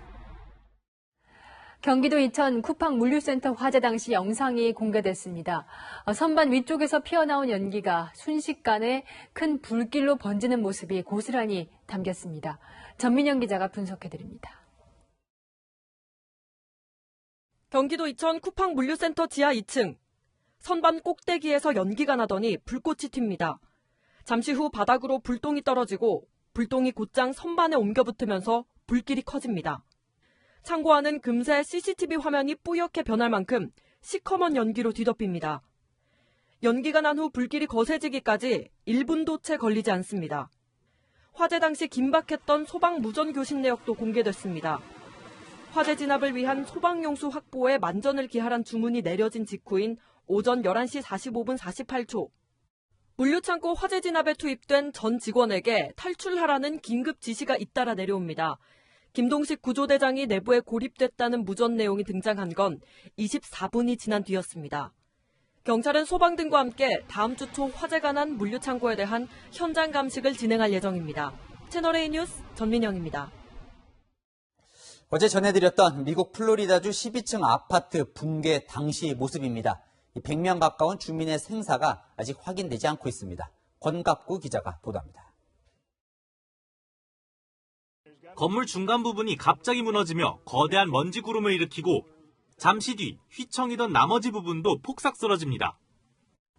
경기도 이천 쿠팡 물류센터 화재 당시 영상이 공개됐습니다. 선반 위쪽에서 피어나온 연기가 순식간에 큰 불길로 번지는 모습이 고스란히 담겼습니다. 전민영 기자가 분석해드립니다. 경기도 이천 쿠팡 물류센터 지하 2층. 선반 꼭대기에서 연기가 나더니 불꽃이 튑니다. 잠시 후 바닥으로 불똥이 떨어지고 불똥이 곧장 선반에 옮겨 붙으면서 불길이 커집니다. 창고 안은 금세 CCTV 화면이 뿌옇게 변할 만큼 시커먼 연기로 뒤덮입니다. 연기가 난 후 불길이 거세지기까지 1분도 채 걸리지 않습니다. 화재 당시 긴박했던 소방 무전 교신 내역도 공개됐습니다. 화재 진압을 위한 소방용수 확보에 만전을 기하란 주문이 내려진 직후인 오전 11시 45분 48초. 물류창고 화재 진압에 투입된 전 직원에게 탈출하라는 긴급 지시가 잇따라 내려옵니다. 김동식 구조대장이 내부에 고립됐다는 무전 내용이 등장한 건 24분이 지난 뒤였습니다. 경찰은 소방 등과 함께 다음 주 초 화재가 난 물류창고에 대한 현장 감식을 진행할 예정입니다. 채널A 뉴스 전민영입니다. 어제 전해드렸던 미국 플로리다주 12층 아파트 붕괴 당시 모습입니다. 100명 가까운 주민의 생사가 아직 확인되지 않고 있습니다. 권갑구 기자가 보도합니다. 건물 중간 부분이 갑자기 무너지며 거대한 먼지 구름을 일으키고 잠시 뒤 휘청이던 나머지 부분도 폭삭 쓰러집니다.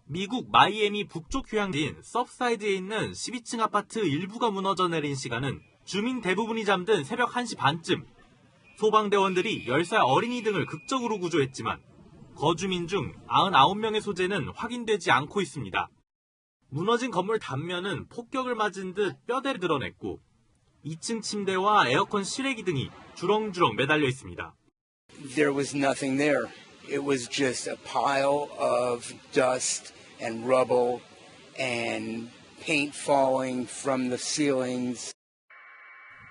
미국 마이애미 북쪽 휴양지인 서프사이드에 있는 12층 아파트 일부가 무너져 내린 시간은 주민 대부분이 잠든 새벽 1시 반쯤. 소방대원들이 10살 어린이 등을 극적으로 구조했지만 거주민 중 99명의 소재는 확인되지 않고 있습니다. 무너진 건물 단면은 폭격을 맞은 듯 뼈대를 드러냈고 2층 침대와 에어컨 실외기 등이 주렁주렁 매달려 있습니다. There was nothing there. It was just a pile of dust and rubble and paint falling from the ceilings.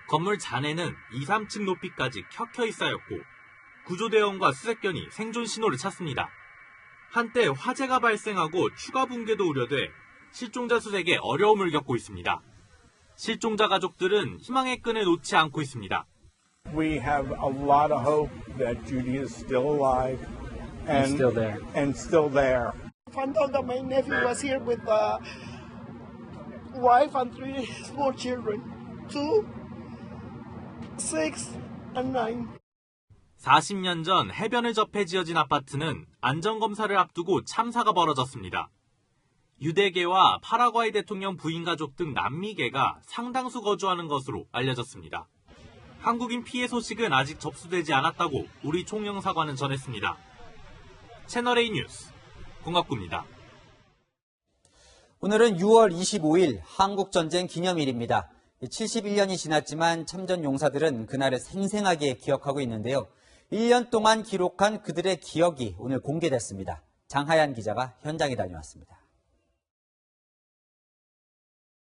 건물 잔해는 2, 3층 높이까지 켜켜이 쌓였고 구조대원과 수색견이 생존 신호를 찾습니다. 한때 화재가 발생하고 추가 붕괴도 우려돼 실종자 수색에 어려움을 겪고 있습니다. 실종자 가족들은 희망의 끈을 놓지 않고 있습니다. We have a lot of hope that Judy is still alive and still there. Found out that my nephew was here with a wife and 3 small children, 2, 6, and 9. 40년 전 해변을 접해 지어진 아파트는 안전검사를 앞두고 참사가 벌어졌습니다. 유대계와 파라과이 대통령 부인 가족 등 남미계가 상당수 거주하는 것으로 알려졌습니다. 한국인 피해 소식은 아직 접수되지 않았다고 우리 총영사관은 전했습니다. 채널A 뉴스 권갑구입니다. 오늘은 6월 25일 한국전쟁 기념일입니다. 71년이 지났지만 참전 용사들은 그날을 생생하게 기억하고 있는데요. 1년 동안 기록한 그들의 기억이 오늘 공개됐습니다. 장하얀 기자가 현장에 다녀왔습니다.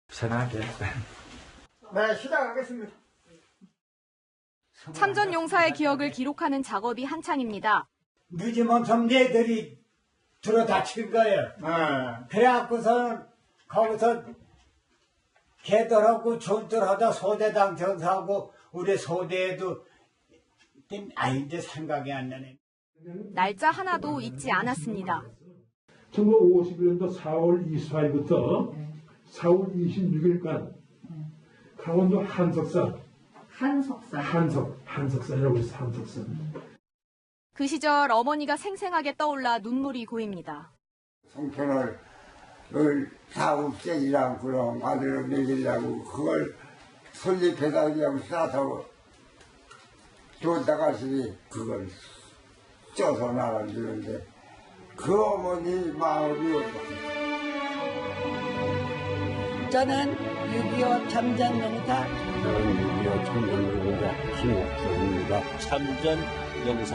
편하게. 네, 시작하겠습니다. 참전 용사의 기억을 기록하는 작업이 한창입니다. 늦으면 좀 얘들이 들어 다칠 거예요. 그래갖고서는 거기서 걔들하고 전투하다 소대장 전사하고 우리 소대에도 이제 생각이 안 나네. 날짜 하나도 잊지 않았습니다. 1951년도 4월 24일부터 4월 26일간 강원도 한석산이라고 있어, 한석산. 그 시절 어머니가 생생하게 떠올라 눈물이 고입니다. 송편을 사업생이랑 그런 아들을 먹이려고 그걸 솔잎에다 그냥 싸서 줬다가시니 그걸 쪄서 나눠주는데 그 어머니 마음이 어떻게. 저는 6.25 참전용사. 저는 6.25 참전용사 김옥수입니다. 참전용사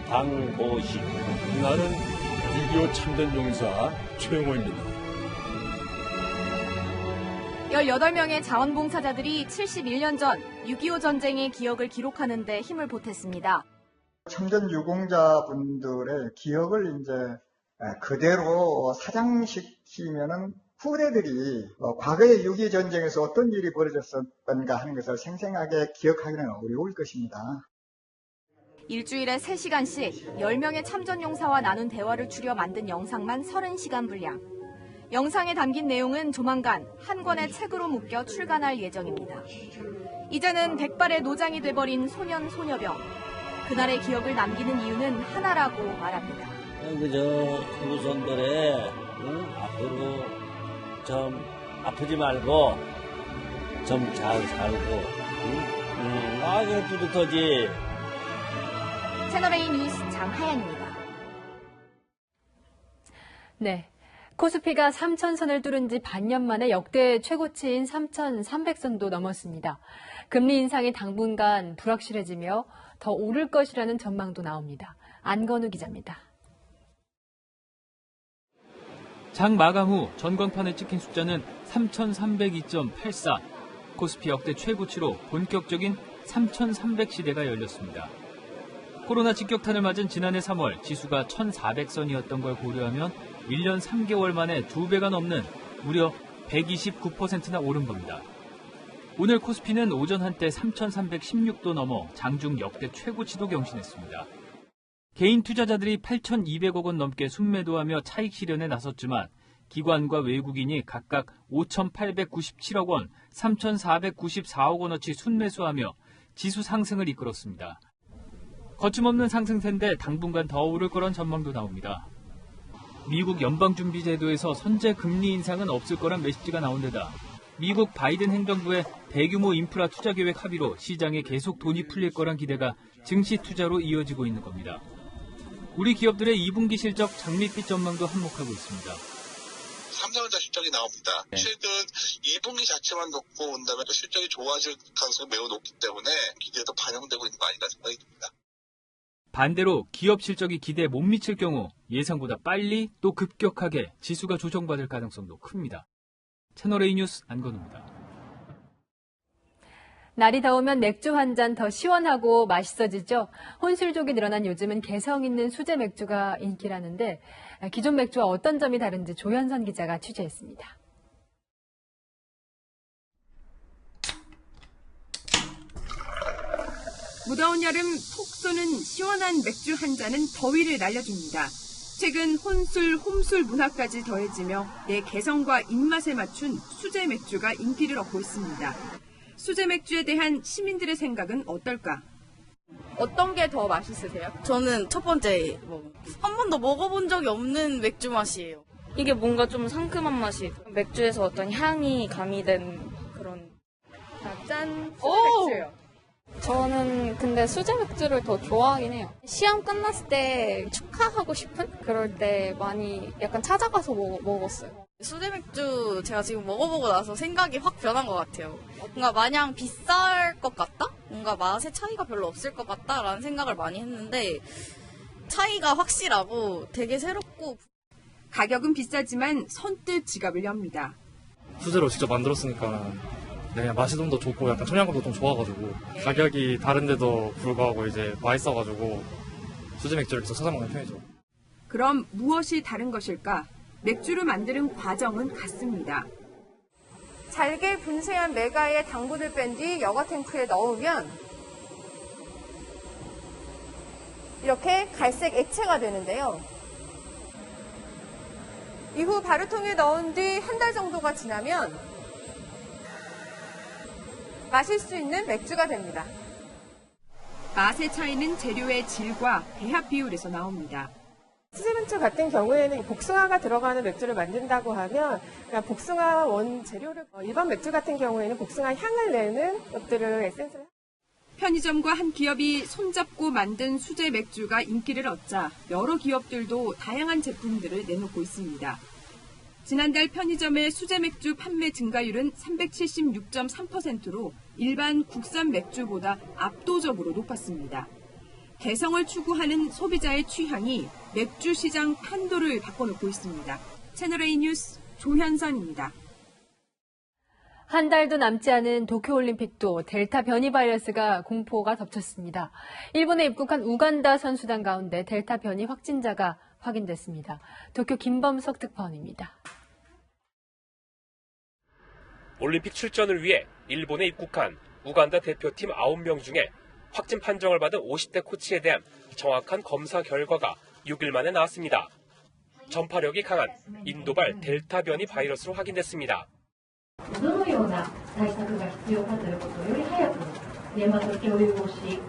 강보식. 나는 6.25 참전용사 최영호입니다. 18명의 자원봉사자들이 71년 전 6.25 전쟁의 기억을 기록하는 데 힘을 보탰습니다. 참전 유공자분들의 기억을 이제 그대로 사장시키면은 후대들이 과거의 6.25 전쟁에서 어떤 일이 벌어졌었던가 하는 것을 생생하게 기억하기는 어려울 것입니다. 일주일에 3시간씩 10명의 참전용사와 나눈 대화를 줄여 만든 영상만 30시간 분량. 영상에 담긴 내용은 조만간 한 권의 책으로 묶여 출간할 예정입니다. 이제는 백발의 노장이 돼버린 소년, 소녀병. 그날의 기억을 남기는 이유는 하나라고 말합니다. 그저 후손들의 앞으로 좀 아프지 말고 좀 잘 살고 그게 뿌듯하지. 채널A 뉴스 장하연입니다. 네. 코스피가 3,000선을 뚫은 지 반년 만에 역대 최고치인 3,300선도 넘었습니다. 금리 인상이 당분간 불확실해지며 더 오를 것이라는 전망도 나옵니다. 안건우 기자입니다. 장 마감 후 전광판에 찍힌 숫자는 3,302.84. 코스피 역대 최고치로 본격적인 3,300시대가 열렸습니다. 코로나 직격탄을 맞은 지난해 3월 지수가 1,400선이었던 걸 고려하면 1년 3개월 만에 2배가 넘는 무려 129%나 오른 겁니다. 오늘 코스피는 오전 한때 3,316도 넘어 장중 역대 최고치도 경신했습니다. 개인 투자자들이 8,200억 원 넘게 순매도하며 차익 실현에 나섰지만 기관과 외국인이 각각 5,897억 원, 3,494억 원어치 순매수하며 지수 상승을 이끌었습니다. 거침없는 상승세인데 당분간 더 오를 거란 전망도 나옵니다. 미국 연방준비제도에서 선제 금리 인상은 없을 거란 메시지가 나온 데다 미국 바이든 행정부의 대규모 인프라 투자 계획 합의로 시장에 계속 돈이 풀릴 거란 기대가 증시 투자로 이어지고 있는 겁니다. 우리 기업들의 2분기 실적 장밋빛 전망도 한몫하고 있습니다. 삼성전자 실적이 나옵니다. 최근 2분기 자체만 놓고 온다면 실적이 좋아질 가능성이 매우 높기 때문에 기대도 반영되고 있는 거 아닌가 생각이 듭니다. 반대로 기업 실적이 기대에 못 미칠 경우 예상보다 빨리 또 급격하게 지수가 조정받을 가능성도 큽니다. 채널A 뉴스 안건우입니다. 날이 더우면 맥주 한 잔 더 시원하고 맛있어지죠. 혼술족이 늘어난 요즘은 개성 있는 수제 맥주가 인기라는데 기존 맥주와 어떤 점이 다른지 조현선 기자가 취재했습니다. 무더운 여름 톡 쏘는 시원한 맥주 한 잔은 더위를 날려줍니다. 최근 혼술, 홈술 문화까지 더해지며 내 개성과 입맛에 맞춘 수제 맥주가 인기를 얻고 있습니다. 수제 맥주에 대한 시민들의 생각은 어떨까? 어떤 게 더 맛있으세요? 저는 첫 번째, 한 번도 먹어본 적이 없는 맥주 맛이에요. 이게 뭔가 좀 상큼한 맛이, 맥주에서 어떤 향이 가미된 그런. 짠! 수제 맥주요. 저는 근데 수제 맥주를 더 좋아하긴 해요. 시험 끝났을 때 축하하고 싶은? 그럴 때 많이 약간 찾아가서 먹었어요. 수제 맥주 제가 지금 먹어보고 나서 생각이 확 변한 것 같아요. 뭔가 마냥 비쌀 것 같다? 뭔가 맛의 차이가 별로 없을 것 같다라는 생각을 많이 했는데 차이가 확실하고 되게 새롭고. 가격은 비싸지만 선뜻 지갑을 엽니다. 수제로 직접 만들었으니까 맛이 좀 더 좋고 약간 청량감도 좀 좋아가지고 가격이 다른데도 불구하고 이제 맛있어가지고 수제 맥주를 계속 찾아먹는 편이죠. 그럼 무엇이 다른 것일까? 맥주를 만드는 과정은 같습니다. 잘게 분쇄한 메가에 당분을 뺀 뒤 여과 탱크에 넣으면 이렇게 갈색 액체가 되는데요. 이후 발효통에 넣은 뒤 한 달 정도가 지나면 마실 수 있는 맥주가 됩니다. 맛의 차이는 재료의 질과 배합 비율에서 나옵니다. 수제 맥주 같은 경우에는 복숭아가 들어가는 맥주를 만든다고 하면 복숭아 원재료를 일반 맥주 같은 경우에는 복숭아 향을 내는 것들을 에센스를 편의점과 한 기업이 손잡고 만든 수제 맥주가 인기를 얻자 여러 기업들도 다양한 제품들을 내놓고 있습니다. 지난달 편의점의 수제 맥주 판매 증가율은 376.3%로 일반 국산 맥주보다 압도적으로 높았습니다. 개성을 추구하는 소비자의 취향이 맥주 시장 판도를 바꿔놓고 있습니다. 채널A 뉴스 조현선입니다. 한 달도 남지 않은 도쿄올림픽도 델타 변이 바이러스가 공포가 덮쳤습니다. 일본에 입국한 우간다 선수단 가운데 델타 변이 확진자가 확인됐습니다. 도쿄 김범석 특파원입니다. 올림픽 출전을 위해 일본에 입국한 우간다 대표팀 9명 중에 확진 판정을 받은 50대 코치에 대한 정확한 검사 결과가 6일 만에 나왔습니다. 전파력이 강한 인도발 델타 변이 바이러스로 확인됐습니다. どのような対策が必要かということをより早く現場と共有をし、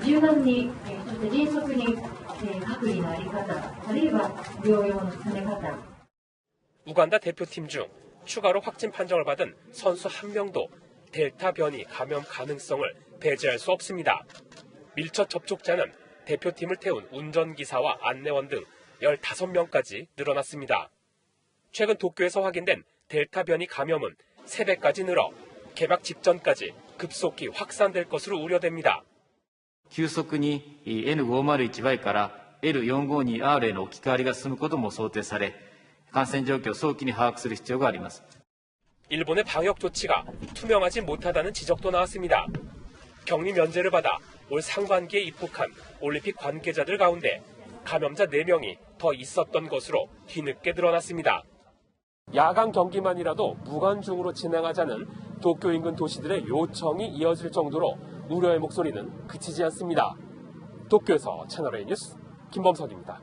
柔軟に、そして迅速に隔離の在り方、あるいは療養の進め方。 우간다 대표팀 중 추가로 확진 판정을 받은 선수 한 명도 델타 변이 감염 가능성을 배제할 수 없습니다. 밀접 접촉자는 대표팀을 태운 운전기사와 안내원 등 15명까지 늘어났습니다. 최근 도쿄에서 확인된 델타 변이 감염은 3배까지 늘어 개막 직전까지 급속히 확산될 것으로 우려됩니다. 急速に N501 倍から L452R への置き換わりが進むことも想定され、感染状況を早期に把握する必要があります。 일본의 방역 조치가 투명하지 못하다는 지적도 나왔습니다. 격리 면제를 받아 올 상반기에 입국한 올림픽 관계자들 가운데 감염자 4명이 더 있었던 것으로 뒤늦게 드러났습니다. 야간 경기만이라도 무관중으로 진행하자는 도쿄 인근 도시들의 요청이 이어질 정도로 우려의 목소리는 그치지 않습니다. 도쿄에서 채널A 뉴스 김범석입니다.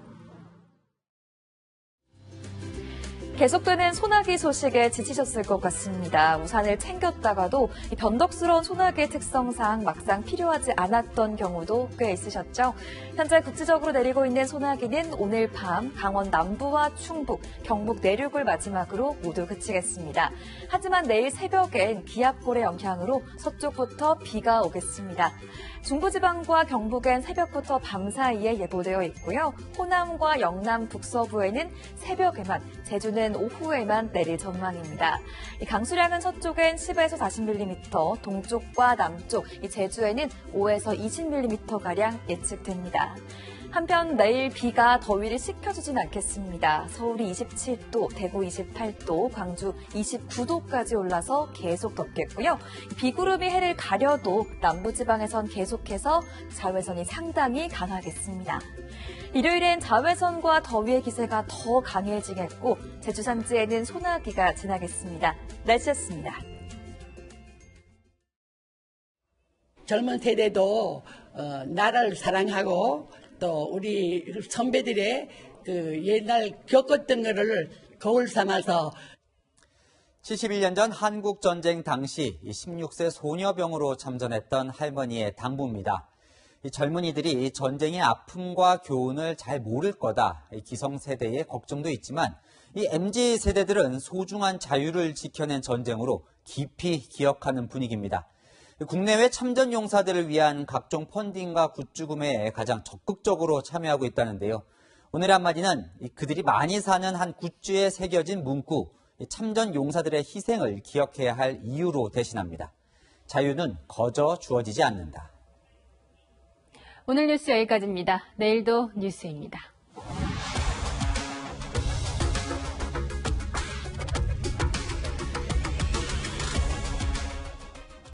계속되는 소나기 소식에 지치셨을 것 같습니다. 우산을 챙겼다가도 이 변덕스러운 소나기의 특성상 막상 필요하지 않았던 경우도 꽤 있으셨죠. 현재 국지적으로 내리고 있는 소나기는 오늘 밤 강원 남부와 충북, 경북 내륙을 마지막으로 모두 그치겠습니다. 하지만 내일 새벽엔 기압골의 영향으로 서쪽부터 비가 오겠습니다. 중부지방과 경북엔 새벽부터 밤 사이에 예보되어 있고요. 호남과 영남 북서부에는 새벽에만, 제주는 오후에만 내릴 전망입니다. 강수량은 서쪽엔 10에서 40mm, 동쪽과 남쪽, 제주에는 5에서 20mm가량 예측됩니다. 한편 내일 비가 더위를 식혀주진 않겠습니다. 서울이 27도, 대구 28도, 광주 29도까지 올라서 계속 덥겠고요. 비구름이 해를 가려도 남부지방에선 계속해서 자외선이 상당히 강하겠습니다. 일요일엔 자외선과 더위의 기세가 더 강해지겠고 제주 산지에는 소나기가 지나겠습니다. 날씨였습니다. 젊은 세대도 나라를 사랑하고 또 우리 선배들의 그 옛날 겪었던 거를 거울 삼아서 71년 전 한국전쟁 당시 16세 소녀병으로 참전했던 할머니의 당부입니다. 이 젊은이들이 전쟁의 아픔과 교훈을 잘 모를 거다. 기성세대의 걱정도 있지만 이 MZ세대들은 소중한 자유를 지켜낸 전쟁으로 깊이 기억하는 분위기입니다. 국내외 참전 용사들을 위한 각종 펀딩과 굿즈 구매에 가장 적극적으로 참여하고 있다는데요. 오늘의 한마디는 그들이 많이 사는 한 굿즈에 새겨진 문구, 참전 용사들의 희생을 기억해야 할 이유로 대신합니다. 자유는 거저 주어지지 않는다. 오늘 뉴스 여기까지입니다. 내일도 뉴스입니다.